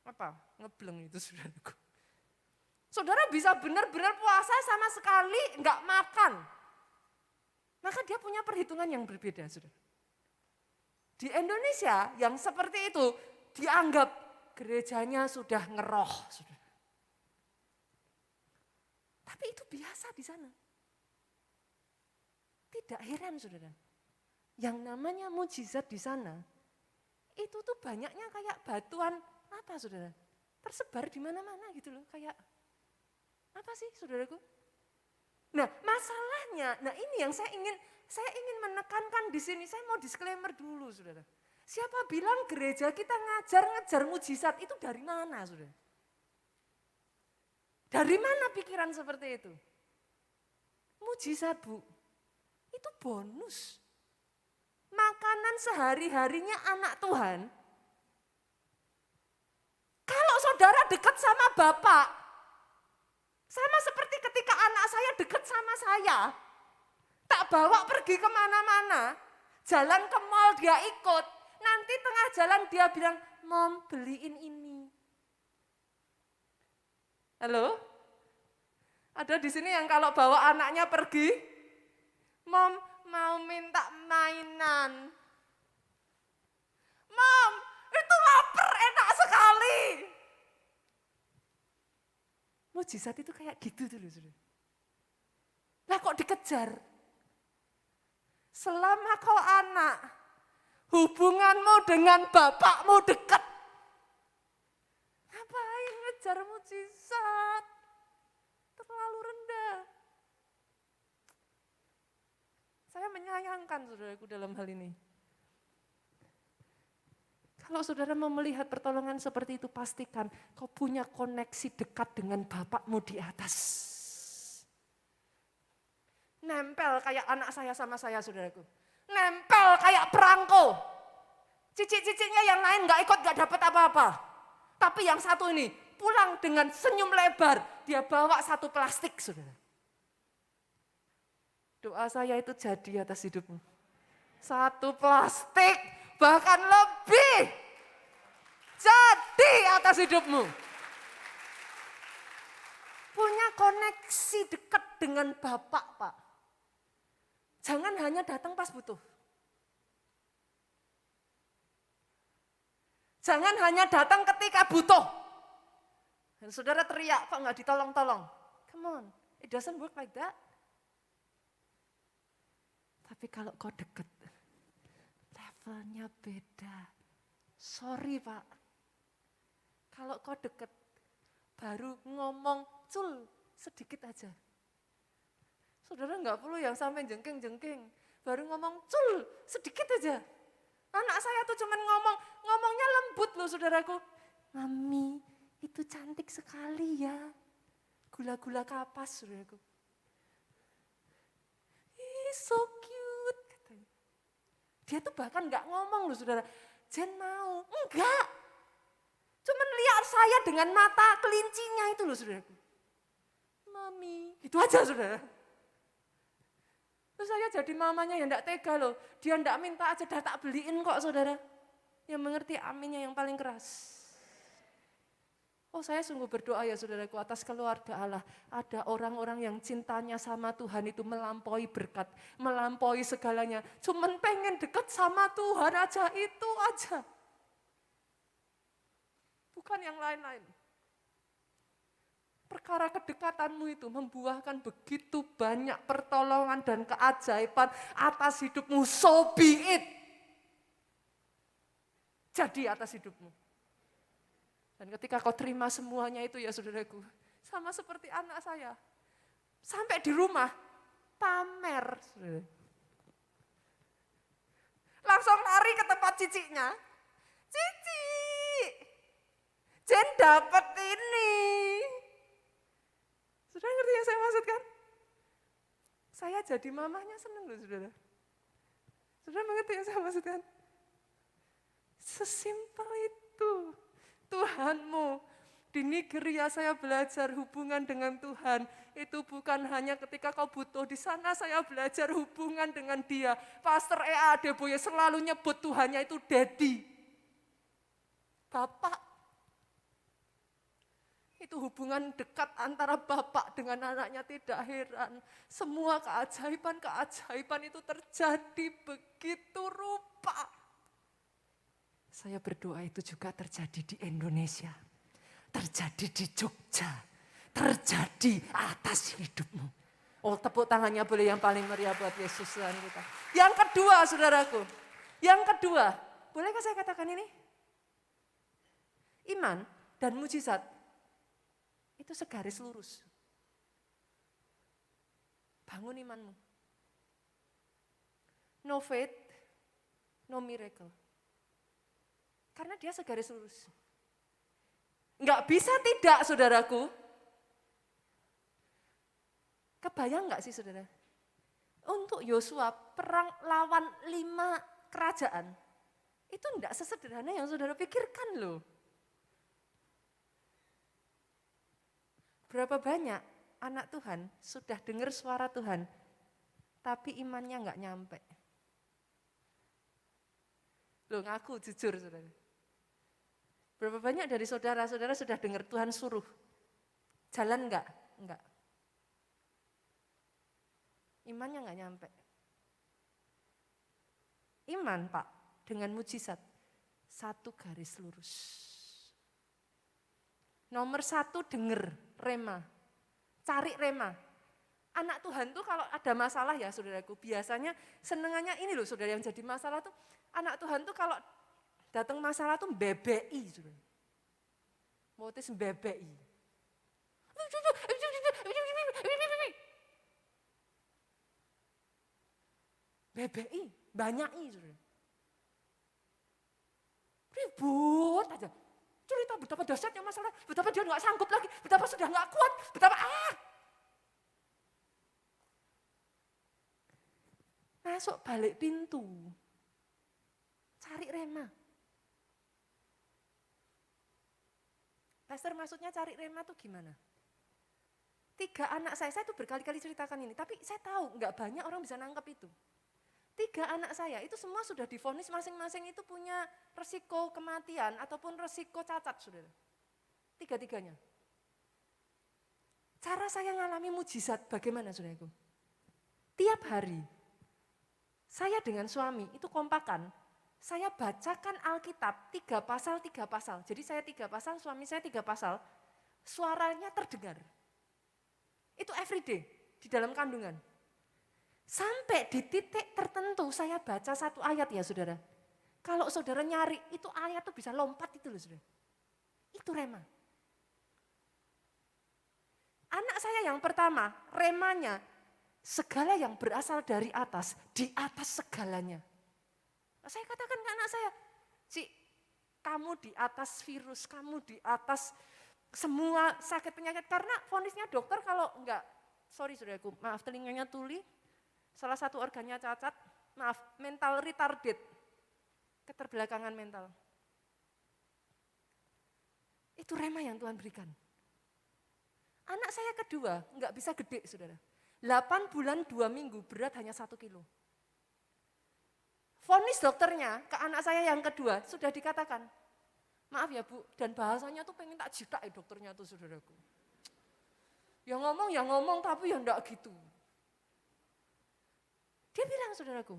Apa? Ngebleng itu saudaraku. Saudara bisa benar-benar puasa sama sekali enggak makan. Maka dia punya perhitungan yang berbeda, saudara. Di Indonesia yang seperti itu dianggap gerejanya sudah ngeroh, saudara. Tapi itu biasa di sana. Tidak heran, saudara. Yang namanya mujizat di sana, itu tuh banyaknya kayak batuan apa, saudara? Tersebar di mana-mana gitu loh, kayak apa sih, saudaraku? Nah, masalahnya, ini yang saya ingin menekankan di sini. Saya mau disclaimer dulu, saudara. Siapa bilang gereja kita ngejar mujizat, itu dari mana, saudara? Dari mana pikiran seperti itu? Mujizat, Bu, itu bonus. Makanan sehari-harinya anak Tuhan. Kalau saudara dekat sama Bapak, sama seperti ketika anak saya dekat sama saya, tak bawa pergi kemana-mana, jalan ke mall dia ikut, nanti tengah jalan dia bilang, Mom beliin ini. Halo? Ada di sini yang kalau bawa anaknya pergi, Mom mau minta mainan. Mom, itu lapar, enak sekali. Mujizat itu kayak gitu dulu, saudara. Lah kok dikejar? Selama kau anak, hubunganmu dengan bapakmu dekat. Ngapain ngejar mujizat? Terlalu rendah. Saya menyayangkan saudaraku dalam hal ini. Kalau saudara mau melihat pertolongan seperti itu, pastikan kau punya koneksi dekat dengan Bapakmu di atas. Nempel kayak anak saya sama saya, saudaraku. Nempel kayak perangko. Cicik-ciciknya yang lain gak ikut, gak dapat apa-apa. Tapi yang satu ini pulang dengan senyum lebar. Dia bawa satu plastik, saudara. Doa saya itu jadi atas hidupmu. Satu plastik, bahkan lebih. Jadi atas hidupmu. Punya koneksi dekat dengan Bapak, Pak. Jangan hanya datang pas butuh. Jangan hanya datang ketika butuh. Dan saudara teriak, kok nggak ditolong-tolong? Come on, it doesn't work like that. Tapi kalau kau deket, levelnya beda. Sorry Pak, kalau kau deket, baru ngomong cul sedikit aja. Saudara nggak perlu yang sampai jengking-jengking, baru ngomong cul sedikit aja. Anak saya tuh cuman ngomongnya lembut loh saudaraku. Mami, itu cantik sekali ya. Gula-gula kapas saudaraku. So cute katanya. Dia tuh bahkan gak ngomong loh saudara, Jen mau, enggak. Cuman lihat saya dengan mata kelincinya itu loh saudaraku. Mami, itu aja saudara. Terus saya jadi mamanya yang gak tega loh, dia gak minta aja dah tak beliin kok saudara. Yang mengerti aminnya yang paling keras. Oh saya sungguh berdoa ya saudaraku atas keluarga Allah. Ada orang-orang yang cintanya sama Tuhan itu melampaui berkat, melampaui segalanya. Cuman pengen dekat sama Tuhan aja, itu aja. Bukan yang lain-lain. Perkara kedekatanmu itu membuahkan begitu banyak pertolongan dan keajaiban atas hidupmu, so be it. terjadi atas hidupmu. Dan ketika kau terima semuanya itu ya saudaraku, sama seperti anak saya. Sampai di rumah, pamer. Saudara. Langsung lari ke tempat ciciknya. Cici, Jen dapat ini. Saudara ngerti yang saya maksudkan? Saya jadi mamahnya seneng loh saudara. Saudara mengerti yang saya maksudkan? Sesimpel itu. Tuhanmu. Di Nigeria saya belajar hubungan dengan Tuhan. Itu bukan hanya ketika kau butuh. Di sana saya belajar hubungan dengan Dia. Pastor E.A. Adeboye selalu nyebut Tuhannya itu Daddy. Bapak. Itu hubungan dekat antara bapak dengan anaknya, tidak heran. Semua keajaiban-keajaiban itu terjadi begitu rupa. Saya berdoa itu juga terjadi di Indonesia. Terjadi di Jogja. Terjadi atas hidupmu. Oh, tepuk tangannya boleh yang paling meriah buat Yesus Tuhan kita. Yang kedua saudaraku. Yang kedua, bolehkah saya katakan ini? Iman dan mujizat itu segaris lurus. Bangun imanmu. No faith, no miracle. Karena dia segaris lurus. Enggak bisa tidak, saudaraku. Kebayang enggak sih, saudara? Untuk Yosua, perang lawan 5 kerajaan, itu enggak sesederhana yang saudara pikirkan loh. Berapa banyak anak Tuhan sudah dengar suara Tuhan, tapi imannya enggak nyampe. Loh, ngaku jujur, saudara. Berapa banyak dari saudara-saudara sudah dengar Tuhan suruh? Jalan enggak? Enggak. Imannya enggak nyampe. Iman, Pak, dengan mujizat. Satu garis lurus. Nomor 1 denger, rema. Cari rema. Anak Tuhan tuh kalau ada masalah ya saudaraku, biasanya senengannya ini loh saudara yang jadi masalah tuh. Anak Tuhan tuh kalau datang masalah tuh BBI, saudara. Motis BBI. BBI, banyak saudara. Ribut aja. Cerita betapa dahsyatnya masalah, betapa dia nggak sanggup lagi, betapa sudah nggak kuat, betapa Masuk balik pintu. Cari rema. Pastor maksudnya cari rema tuh gimana? 3 anak saya tuh berkali-kali ceritakan ini, tapi saya tahu nggak banyak orang bisa nangkep itu. 3 anak saya itu semua sudah divonis masing-masing itu punya resiko kematian ataupun resiko cacat, saudara. 3-tiganya. Cara saya ngalami mujizat bagaimana, saudaraku? Tiap hari, saya dengan suami itu kompakan, saya bacakan Alkitab 3 pasal. Jadi saya 3 pasal, suami saya 3 pasal, suaranya terdengar. Itu everyday, di dalam kandungan. Sampai di titik tertentu saya baca 1 ayat ya saudara. Kalau saudara nyari, itu ayat tuh bisa lompat itu loh saudara. Itu rema. Anak saya yang pertama, remanya, segala yang berasal dari atas, di atas segalanya. Saya katakan ke anak saya, Ci, kamu di atas virus, kamu di atas semua sakit penyakit. Karena vonisnya dokter kalau enggak, sorry saudaraku, maaf telinganya tuli, salah satu organnya cacat, maaf, mental retarded, keterbelakangan mental. Itu rema yang Tuhan berikan. Anak saya kedua, enggak bisa gede saudara. 8 bulan 2 minggu, berat hanya 1 kilo. Vonis dokternya ke anak saya yang kedua sudah dikatakan, maaf ya Bu, dan bahasanya tuh pengen tak jitak ya dokternya tuh saudaraku. Ya ngomong tapi ya enggak gitu. Dia bilang saudaraku,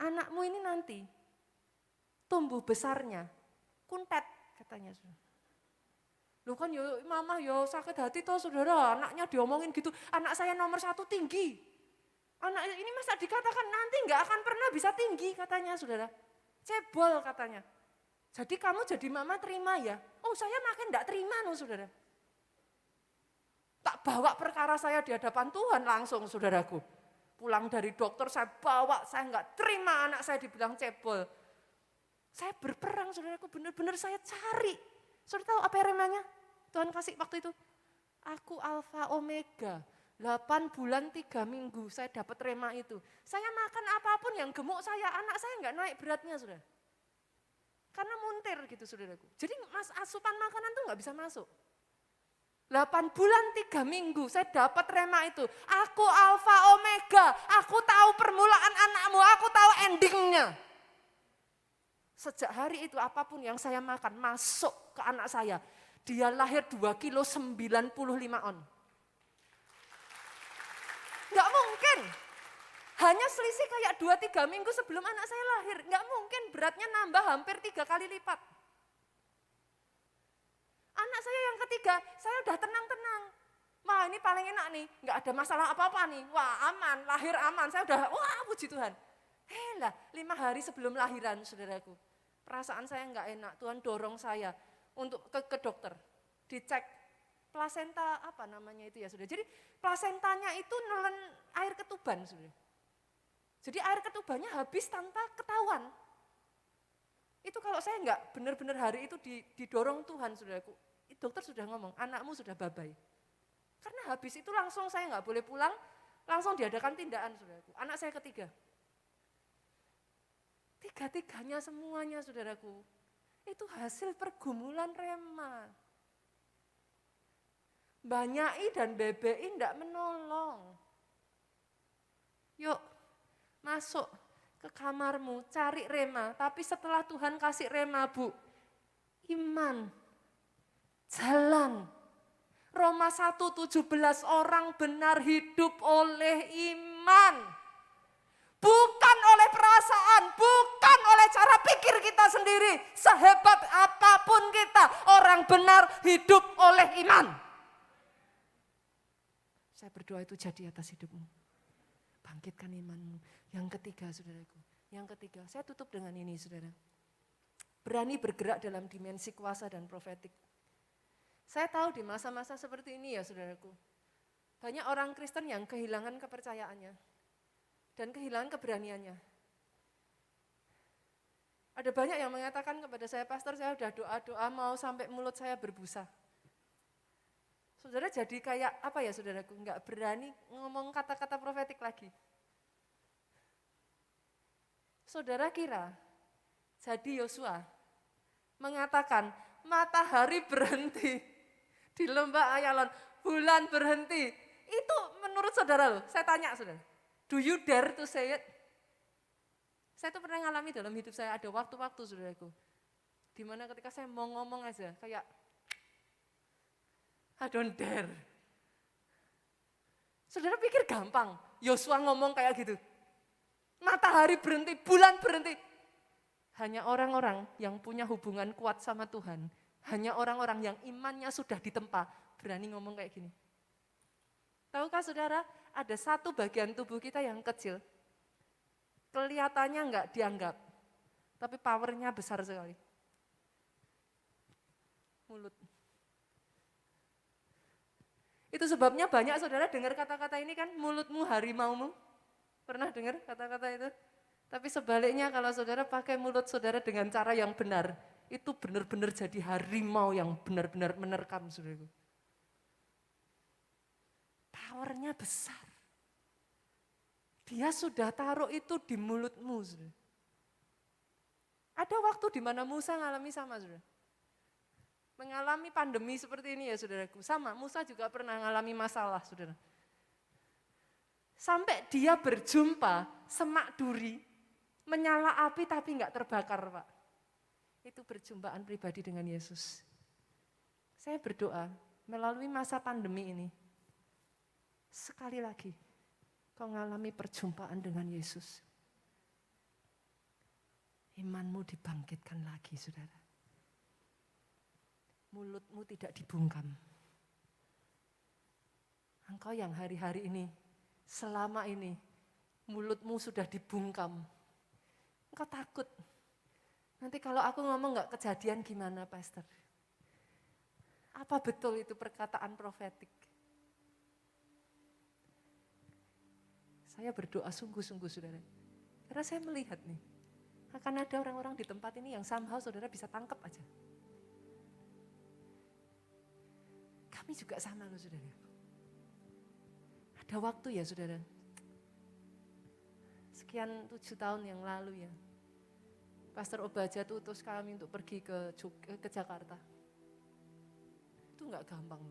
anakmu ini nanti tumbuh besarnya kuntet katanya. Loh kan ya mama ya sakit hati toh saudara, anaknya diomongin gitu. Anak saya nomor 1 tinggi. Anak ini masa dikatakan nanti enggak akan pernah bisa tinggi katanya saudara. Cebol katanya. Jadi kamu jadi mama terima ya? Oh saya makin enggak terima loh saudara. Tak bawa perkara saya di hadapan Tuhan langsung saudaraku. Pulang dari dokter saya bawa, saya enggak terima anak saya dibilang cebol. Saya berperang saudaraku, benar-benar saya cari. Saudara tahu apa remanya? Tuhan kasih waktu itu. Aku Alfa Omega, 8 bulan 3 minggu saya dapat rema itu. Saya makan apapun yang gemuk saya, anak saya enggak naik beratnya saudara. Karena muntir gitu saudaraku. Jadi asupan makanan tuh enggak bisa masuk. 8 bulan 3 minggu saya dapat rema itu. Aku Alfa Omega, aku tahu permulaan anakmu, aku tahu endingnya. Sejak hari itu apapun yang saya makan masuk ke anak saya. Dia lahir 2 kilo 95 on. Enggak mungkin. Hanya selisih kayak 2-3 minggu sebelum anak saya lahir. Enggak mungkin beratnya nambah hampir 3 kali lipat. Anak saya yang ketiga, saya udah tenang-tenang. Wah ini paling enak nih, enggak ada masalah apa-apa nih. Wah aman, lahir aman. Saya udah, wah puji Tuhan. Lah 5 hari sebelum lahiran saudaraku. Perasaan saya enggak enak, Tuhan dorong saya untuk ke dokter. Dicek plasenta apa namanya itu ya saudara. Jadi plasentanya itu nelen air ketuban saudara. Jadi air ketubannya habis tanpa ketahuan. Itu kalau saya enggak benar-benar hari itu didorong Tuhan saudaraku. Dokter sudah ngomong, anakmu sudah babai. Karena habis itu langsung saya enggak boleh pulang, langsung diadakan tindakan saudaraku. Anak saya ketiga. Tiga-tiganya semuanya saudaraku. Itu hasil pergumulan rema. Mbak I dan BBI enggak menolong. Yuk masuk ke kamarmu, cari rema. Tapi setelah Tuhan kasih rema Bu, iman, jalan. Roma 1:17 orang benar hidup oleh iman. Bukan oleh perasaan, bukan oleh cara pikir kita sendiri. Sehebat apapun kita, orang benar hidup oleh iman. Saya berdoa itu jadi atas hidupmu. Bangkitkan imanmu. Yang ketiga saudaraku, yang ketiga saya tutup dengan ini saudara. Berani bergerak dalam dimensi kuasa dan profetik. Saya tahu di masa-masa seperti ini ya saudaraku, banyak orang Kristen yang kehilangan kepercayaannya dan kehilangan keberaniannya. Ada banyak yang mengatakan kepada saya, pastor saya udah doa-doa mau sampai mulut saya berbusa. Saudara jadi kayak apa ya saudaraku, enggak berani ngomong kata-kata profetik lagi. Saudara kira jadi Yosua mengatakan matahari berhenti di lembah Ayalon, bulan berhenti. Itu menurut saudara loh, saya tanya saudara, do you dare to say it? Saya tuh pernah ngalami dalam hidup saya, ada waktu-waktu saudaraku, dimana ketika saya mau ngomong aja kayak I don't dare. Saudara pikir gampang Yosua ngomong kayak gitu? Matahari berhenti, bulan berhenti. Hanya orang-orang yang punya hubungan kuat sama Tuhan, hanya orang-orang yang imannya sudah ditempa, berani ngomong kayak gini. Tahukah saudara, ada satu bagian tubuh kita yang kecil, kelihatannya enggak dianggap, tapi powernya besar sekali. Mulut. Itu sebabnya banyak saudara dengar kata-kata ini kan, mulutmu harimaumu. Pernah dengar kata-kata itu? Tapi sebaliknya kalau saudara pakai mulut saudara dengan cara yang benar, itu benar-benar jadi harimau yang benar-benar menerkam saudaraku. Powernya besar. Dia sudah taruh itu di mulutmu saudara. Ada waktu di mana Musa ngalami sama saudara. Mengalami pandemi seperti ini ya saudaraku. Sama, Musa juga pernah ngalami masalah saudara. Sampai dia berjumpa semak duri, menyala api tapi enggak terbakar Pak. Itu perjumpaan pribadi dengan Yesus. Saya berdoa melalui masa pandemi ini, sekali lagi kau mengalami perjumpaan dengan Yesus. Imanmu dibangkitkan lagi saudara. Mulutmu tidak dibungkam. Engkau yang hari-hari ini, selama ini, mulutmu sudah dibungkam. Engkau takut. Nanti kalau aku ngomong nggak kejadian gimana, Pastor? Apa betul itu perkataan profetik? Saya berdoa sungguh-sungguh, saudara. Karena saya melihat nih, akan ada orang-orang di tempat ini yang somehow saudara bisa tangkap aja. Kami juga sama loh, saudara. Ada waktu ya, saudara. Sekian 7 tahun yang lalu ya. Pastor Obaja tuh utus kami untuk pergi ke Jakarta. Itu enggak gampang.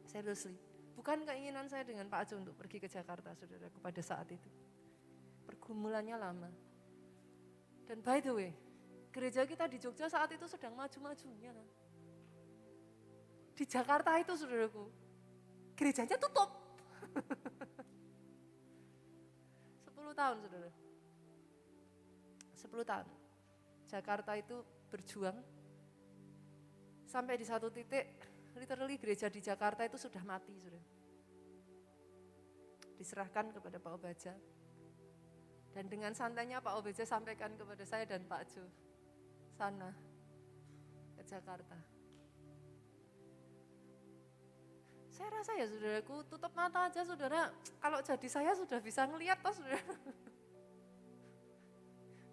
Seriously. Bukan keinginan saya dengan Pak Ajo untuk pergi ke Jakarta, saudaraku, pada saat itu. Pergumulannya lama. Dan by the way, gereja kita di Jogja saat itu sedang maju-majunya. Di Jakarta itu, saudaraku, gerejanya tutup. 10 tahun, saudara. 10 tahun. Jakarta itu berjuang sampai di satu titik, literally gereja di Jakarta itu sudah mati, saudara. Diserahkan kepada Pak Obaja. Dan dengan santainya Pak Obaja sampaikan kepada saya dan Pak Jo, sana ke Jakarta. Saya rasa ya, saudaraku, tutup mata aja, saudara. Kalau jadi saya sudah bisa ngelihat toh, saudara.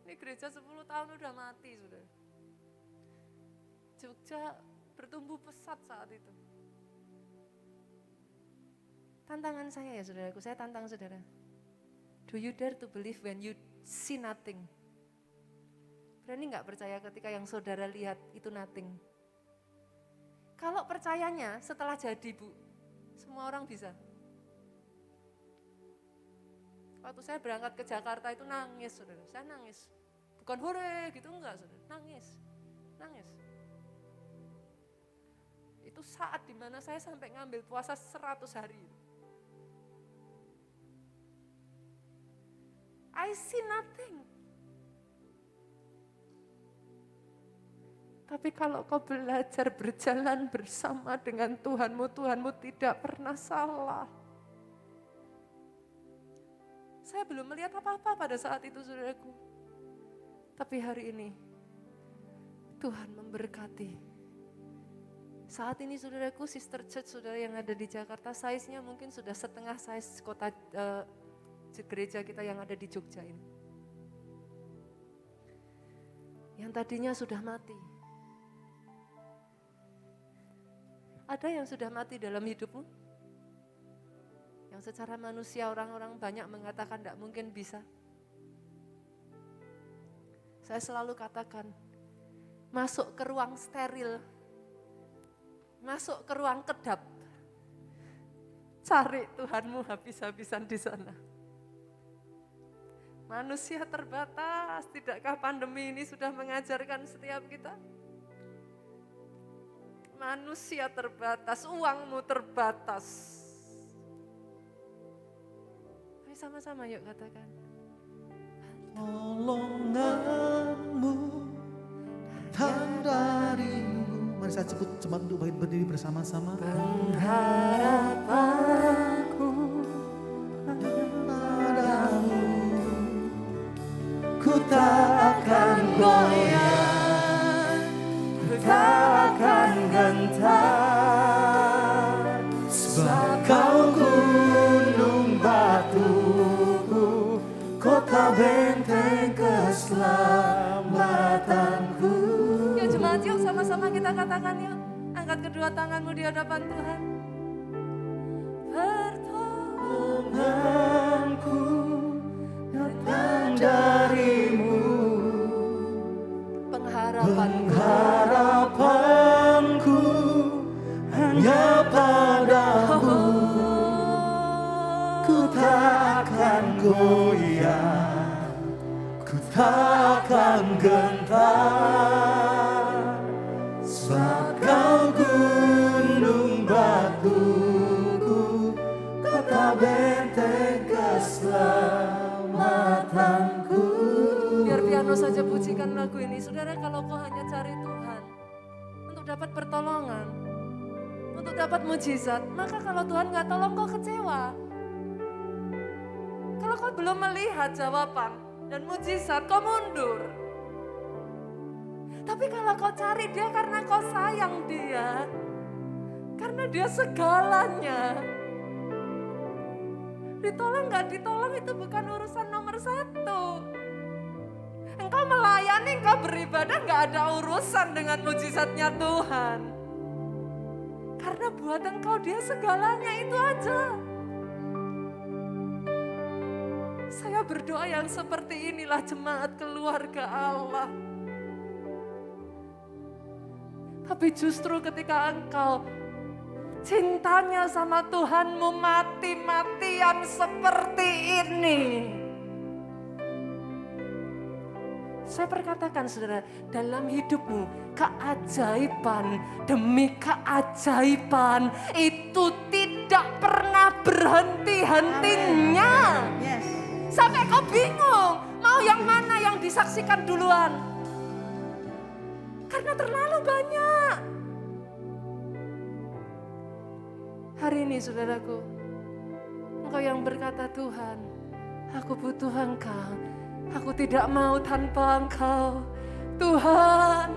Ini gereja 10 tahun udah mati, saudara. Jogja bertumbuh pesat saat itu. Tantangan saya ya, saudaraku, saya tantang saudara. Do you dare to believe when you see nothing? Berani gak percaya ketika yang saudara lihat itu nothing? Kalau percayanya setelah jadi, Bu, semua orang bisa. Waktu saya berangkat ke Jakarta itu nangis, saudara. Saya nangis. Bukan hore gitu, enggak, saudara. Nangis. Itu saat dimana saya sampai ngambil puasa 100 hari. I see nothing. Tapi kalau kau belajar berjalan bersama dengan Tuhanmu, Tuhanmu tidak pernah salah. Saya belum melihat apa-apa pada saat itu, saudaraku. Tapi hari ini, Tuhan memberkati. Saat ini, saudaraku, sister church saudara yang ada di Jakarta, size-nya mungkin sudah setengah size kota gereja kita yang ada di Jogja ini. Yang tadinya sudah mati. Ada yang sudah mati dalam hidupmu? Yang secara manusia orang-orang banyak mengatakan tidak mungkin bisa. Saya selalu katakan, masuk ke ruang steril, masuk ke ruang kedap, cari Tuhanmu habis-habisan di sana. Manusia terbatas, tidakkah pandemi ini sudah mengajarkan setiap kita? Manusia terbatas, uangmu terbatas. Ayo sama-sama yuk katakan. Tolonganmu datang darimu. Mari saya sebut cepat untuk berdiri bersama-sama. Pengharapanku Padamu ku tak akan goyah, ku tak akan gentar, sebab kau gunung batuku, kota benteng keselamatanku. Yuk jemaat, yuk sama-sama kita katakan yuk. Angkat kedua tanganmu di hadapan Tuhan. Pertolonganku datang darimu, pengharapanku hanya padamu. Ku tak akan goyah, ku tak akan gentar, sebab kau gunung batuku, kota benteng keselamatanku. Biar piano saja pujikan lagu ini. Saudara, kalau kau hanya cari Tuhan untuk dapat pertolongan, untuk dapat mujizat, maka kalau Tuhan gak tolong kau kecewa. Kalau kau belum melihat jawaban dan mujizat, kau mundur. Tapi kalau kau cari dia karena kau sayang dia, karena dia segalanya. Ditolong gak ditolong itu bukan urusan nomor satu. Engkau melayani, engkau beribadah gak ada urusan dengan mujizatnya Tuhan. Karena buat engkau dia segalanya, itu aja. Saya berdoa yang seperti inilah jemaat keluarga Allah. Tapi justru ketika engkau cintanya sama Tuhanmu mati-matian seperti ini. Saya perkatakan saudara, dalam hidupmu keajaiban demi keajaiban itu tidak pernah berhenti-hentinya. Yes. Sampai kau bingung, mau yang mana yang disaksikan duluan. Karena terlalu banyak. Hari ini saudaraku, engkau yang berkata, Tuhan, aku butuh engkau. Aku tidak mau tanpa engkau. Tuhan,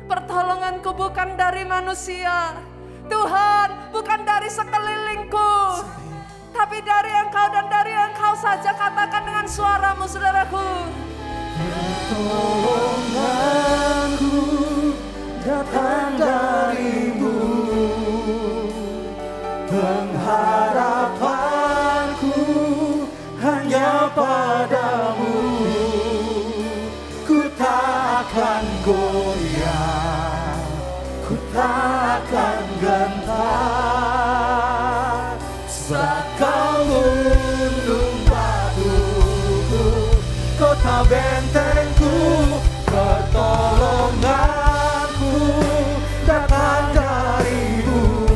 pertolonganku bukan dari manusia. Tuhan, bukan dari sekelilingku. Tapi dari engkau dan dari engkau saja, katakan dengan suaramu saudaraku. Pertolonganku datang darimu, pengharapanku hanya padamu. Ku tak akan goyah, ku tak akan gentar, sebab kau gunung batuku, kota bentengku, pertolonganku datang darimu,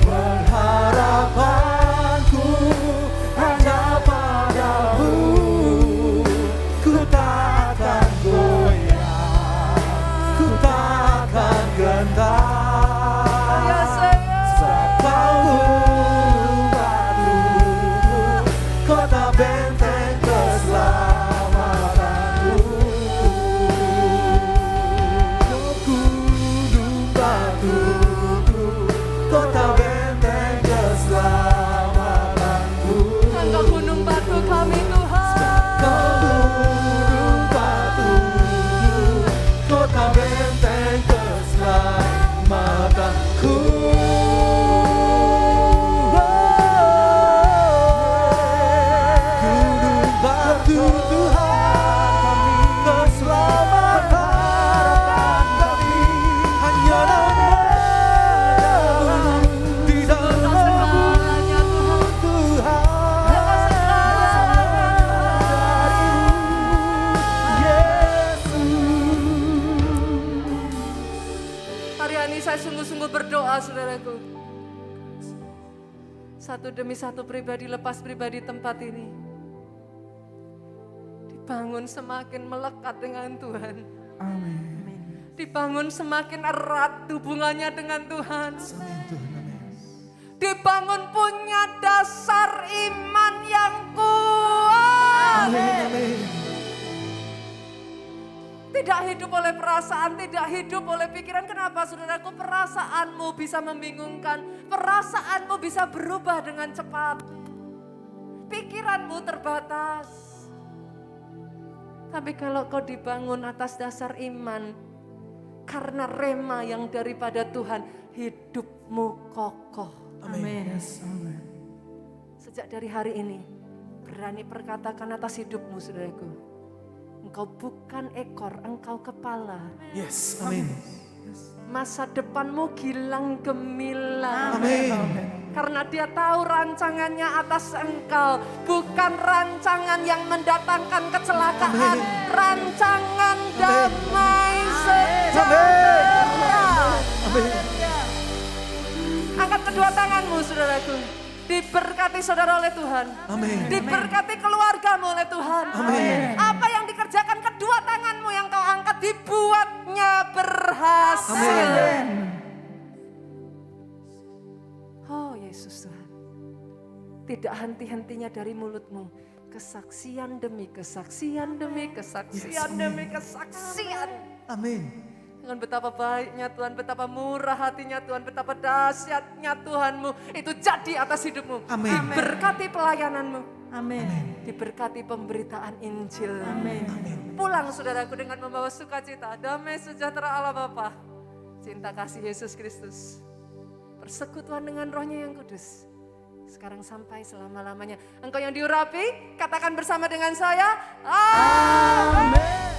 pengharapanku hanya padamu. Ku tak akan goyah, ku tak akan gentar, sebab kau gunung batuku, kota benteng keselamatanku. Gunung batuku, kota benteng keselamatanku. Engkau gunung batu kami Tuhan. Kau gunung batuku, kota benteng keselamatanku. Gunung batu Tuhan, keselamatan kami hanya namamu, di dalam-Mu Tuhan. Hari ini saya sungguh-sungguh berdoa saudaraku. Satu demi satu pribadi lepas pribadi tempat ini dibangun semakin melekat dengan Tuhan. Amin. Dibangun semakin erat hubungannya dengan Tuhan. Amin Tuhan, amin. Dibangun punya dasar iman yang kuat. Amin, amin. Tidak hidup oleh perasaan, tidak hidup oleh pikiran. Kenapa saudaraku? Perasaanmu bisa membingungkan. Perasaanmu bisa berubah dengan cepat. Pikiranmu terbatas. Tapi kalau kau dibangun atas dasar iman, karena rema yang daripada Tuhan, hidupmu kokoh. Amin. Yes, amin. Sejak dari hari ini, berani perkatakan atas hidupmu saudaraku. Engkau bukan ekor, engkau kepala. Yes, amin. Masa depanmu gilang gemilang. Amin. Karena dia tahu rancangannya atas engkau. Bukan rancangan yang mendatangkan kecelakaan. Rancangan damai sejahtera. Amin. Angkat kedua tanganmu saudaraku. Diberkati saudara oleh Tuhan. Amin. Diberkati keluargamu oleh Tuhan. Amin. Apa yang dikerjakan kedua tanganmu yang kau angkat dibuatnya berhasil. Amin. Oh Yesus Tuhan. Tidak henti-hentinya dari mulutmu. kesaksian demi kesaksian demi kesaksian Yes, demi kesaksian. Amin. Dengan betapa baiknya Tuhan, betapa murah hatinya Tuhan, betapa dahsyatnya Tuhanmu. Itu jadi atas hidupmu. Amin. Diberkati pelayananmu. Amin. Diberkati pemberitaan Injil. Amin. Pulang saudaraku dengan membawa sukacita, damai sejahtera Allah Bapa, cinta kasih Yesus Kristus, persekutuan dengan Roh-Nya yang kudus, sekarang sampai selama-lamanya. Engkau yang diurapi, katakan bersama dengan saya, amin.